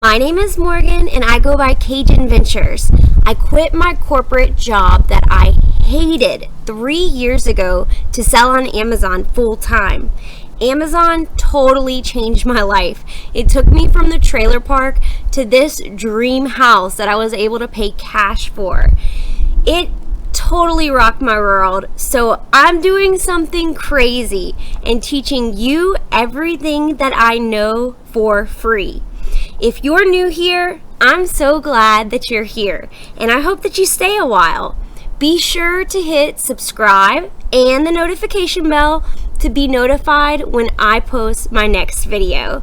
My name is Morgan and I go by Cajun Ventures. I quit my corporate job that I hated 3 years ago to sell on Amazon full time. Amazon totally changed my life. It took me from the trailer park to this dream house that I was able to pay cash for. It totally rocked my world, so I'm doing something crazy and teaching you everything that I know for free. If you're new here, I'm so glad that you're here, and I hope that you stay a while. Be sure to hit subscribe and the notification bell to be notified when I post my next video.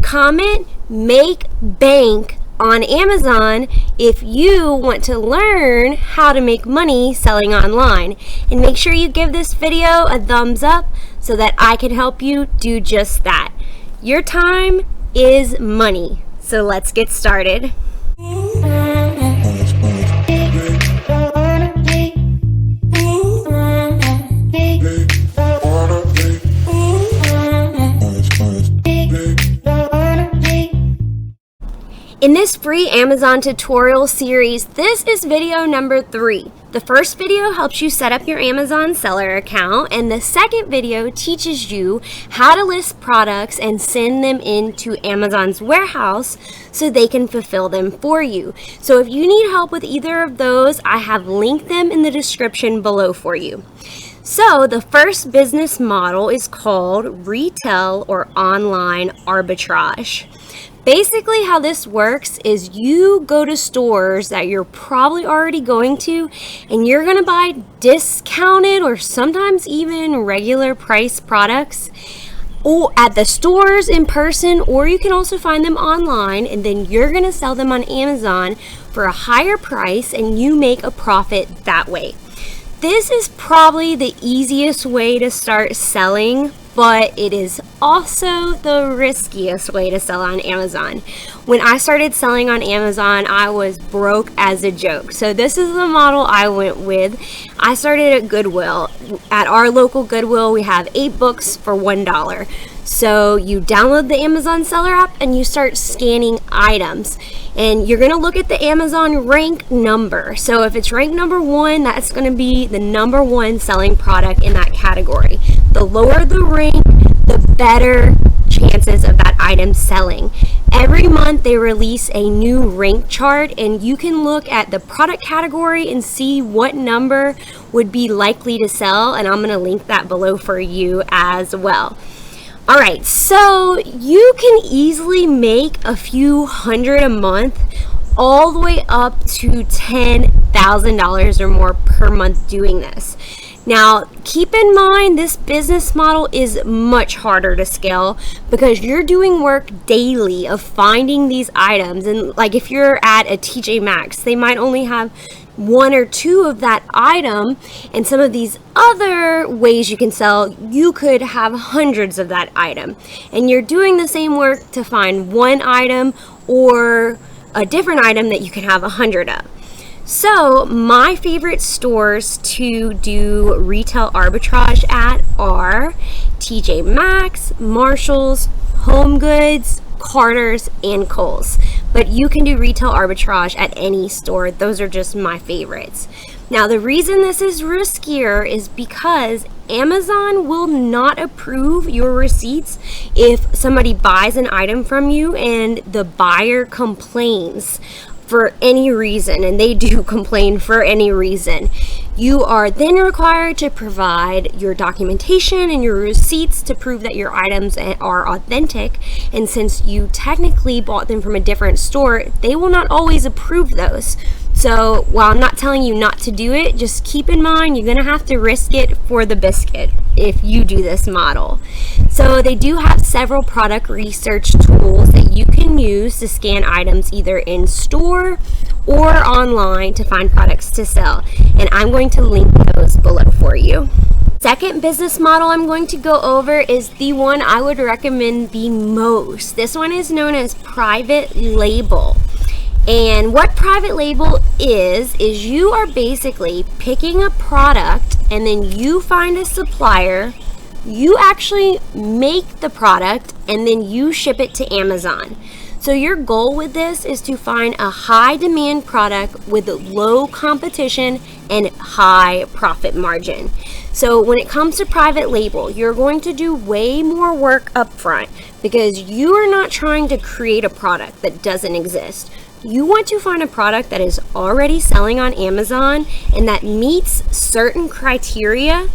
Comment "Make Bank" on Amazon if you want to learn how to make money selling online. And make sure you give this video a thumbs up so that I can help you do just that. Your time is money. So let's get started. In this free Amazon tutorial series, this is video number 3. The first video helps you set up your Amazon seller account, and the second video teaches you how to list products and send them into Amazon's warehouse so they can fulfill them for you. So if you need help with either of those, I have linked them in the description below for you. So the first business model is called retail or online arbitrage. Basically, how this works is you go to stores that you're probably already going to, and you're going to buy discounted or sometimes even regular price products at the stores in person, or you can also find them online, and then you're going to sell them on Amazon for a higher price and you make a profit that way. This is probably the easiest way to start selling, but it is also the riskiest way to sell on Amazon. When I started selling on Amazon, I was broke as a joke. So this is the model I went with. I started at Goodwill. At our local Goodwill, we have 8 books for $1. So you download the Amazon seller app and you start scanning items. And you're gonna look at the Amazon rank number. So if it's rank number 1, that's gonna be the number 1 selling product in that category. The lower the rank, the better chances of that item selling. Every month they release a new rank chart, and you can look at the product category and see what number would be likely to sell, and I'm gonna link that below for you as well. All right, so you can easily make a few hundred a month, all the way up to $10,000 or more per month doing this. Now, keep in mind this business model is much harder to scale because you're doing work daily of finding these items. And like if you're at a TJ Maxx, they might only have 1 or 2 of that item, and some of these other ways you can sell, you could have hundreds of that item, and you're doing the same work to find 1 item or a different item that you can have 100 of. So my favorite stores to do retail arbitrage at are TJ Maxx, Marshalls, Home Goods, Carter's, and Kohl's. But you can do retail arbitrage at any store. Those are just my favorites. Now, the reason this is riskier is because Amazon will not approve your receipts if somebody buys an item from you and the buyer complains for any reason, and they do complain for any reason. You are then required to provide your documentation and your receipts to prove that your items are authentic, and since you technically bought them from a different store, they will not always approve those. So while I'm not telling you not to do it, just keep in mind you're gonna have to risk it for the biscuit if you do this model. So they do have several product research tools that you can use to scan items either in store or online to find products to sell, and I'm going to link those below for you. Second business model I'm going to go over is the one I would recommend the most. This one is known as private label. And what private label is you are basically picking a product and then you find a supplier, you actually make the product, and then you ship it to Amazon. So your goal with this is to find a high demand product with low competition and high profit margin. So when it comes to private label, you're going to do way more work up front because you are not trying to create a product that doesn't exist. You want to find a product that is already selling on Amazon and that meets certain criteria,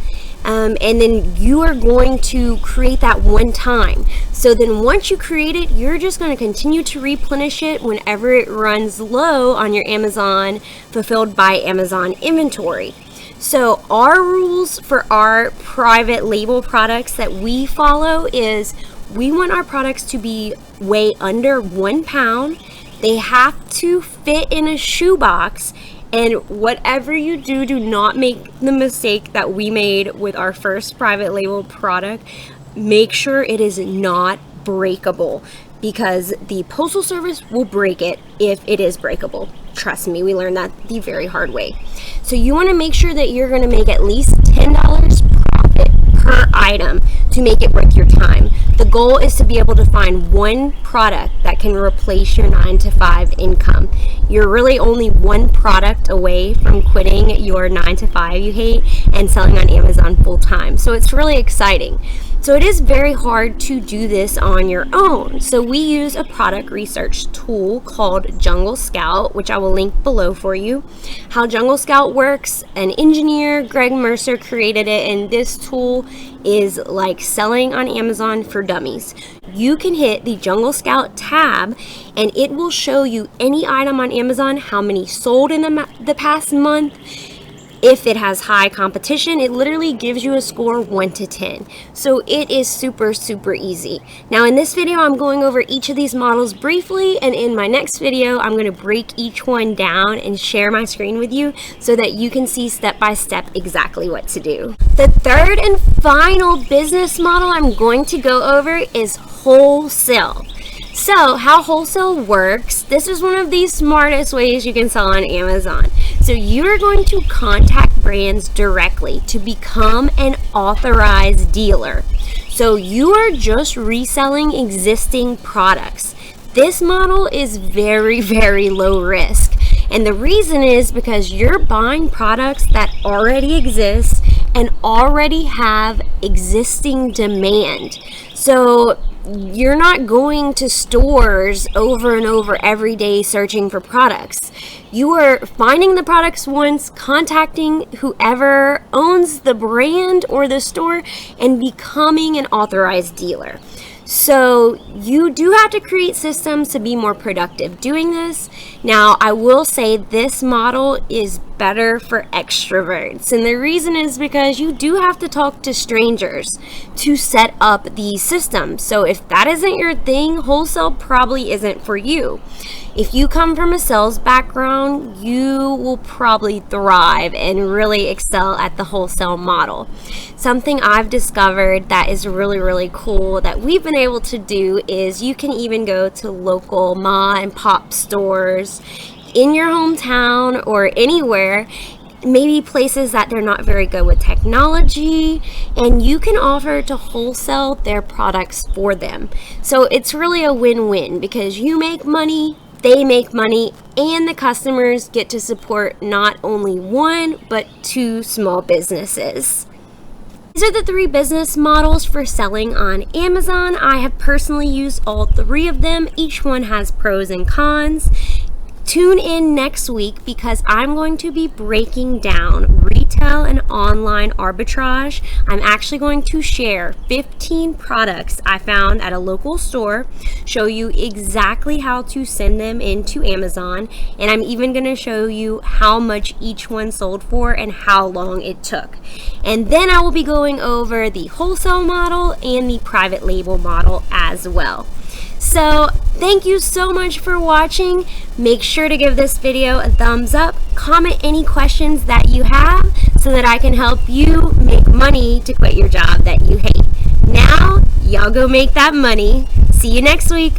and then you are going to create that one time. So then once you create it, you're just going to continue to replenish it whenever it runs low on your Amazon Fulfilled by Amazon inventory. So our rules for our private label products that we follow is we want our products to weigh under 1 pound. They have to fit in a shoebox, and whatever you do, do not make the mistake that we made with our first private label product. Make sure it is not breakable because the Postal Service will break it if it is breakable. Trust me, we learned that the very hard way. So you want to make sure that you're going to make at least $10 profit per item to make it worth your time. The goal is to be able to find one product that can replace your 9-to-5 income. You're really only one product away from quitting your 9-to-5 you hate and selling on Amazon full time. So it's really exciting. So it is very hard to do this on your own. So we use a product research tool called Jungle Scout, which I will link below for you. How Jungle Scout works, an engineer, Greg Mercer, created it, and this tool is like selling on Amazon for dummies. You can hit the Jungle Scout tab and it will show you any item on Amazon, how many sold in the past month. If it has high competition, it literally gives you a score 1 to 10. So it is super, super easy. Now in this video, I'm going over each of these models briefly, and in my next video, I'm going to break each one down and share my screen with you so that you can see step by step exactly what to do. The third and final business model I'm going to go over is wholesale. So how wholesale works, this is one of the smartest ways you can sell on Amazon. So you're going to contact brands directly to become an authorized dealer. So you are just reselling existing products. This model is very, very low risk. And the reason is because you're buying products that already exist and already have existing demand. So you're not going to stores over and over every day searching for products. You are finding the products once, contacting whoever owns the brand or the store, and becoming an authorized dealer. So you do have to create systems to be more productive doing this. Now, I will say this model is better for extroverts. And the reason is because you do have to talk to strangers to set up the system. So if that isn't your thing, wholesale probably isn't for you. If you come from a sales background, you will probably thrive and really excel at the wholesale model. Something I've discovered that is really, really cool that we've been able to do is you can even go to local ma and pop stores in your hometown or anywhere, maybe places that they're not very good with technology, and you can offer to wholesale their products for them. So it's really a win-win because you make money, they make money, and the customers get to support not only one, but 2 small businesses. These are the 3 business models for selling on Amazon. I have personally used all 3 of them. Each one has pros and cons. Tune in next week because I'm going to be breaking down retail and online arbitrage. I'm actually going to share 15 products I found at a local store, show you exactly how to send them into Amazon, and I'm even going to show you how much each one sold for and how long it took. And then I will be going over the wholesale model and the private label model as well. So thank you so much for watching. Make sure to give this video a thumbs up. Comment any questions that you have so that I can help you make money to quit your job that you hate. Now, y'all go make that money. See you next week.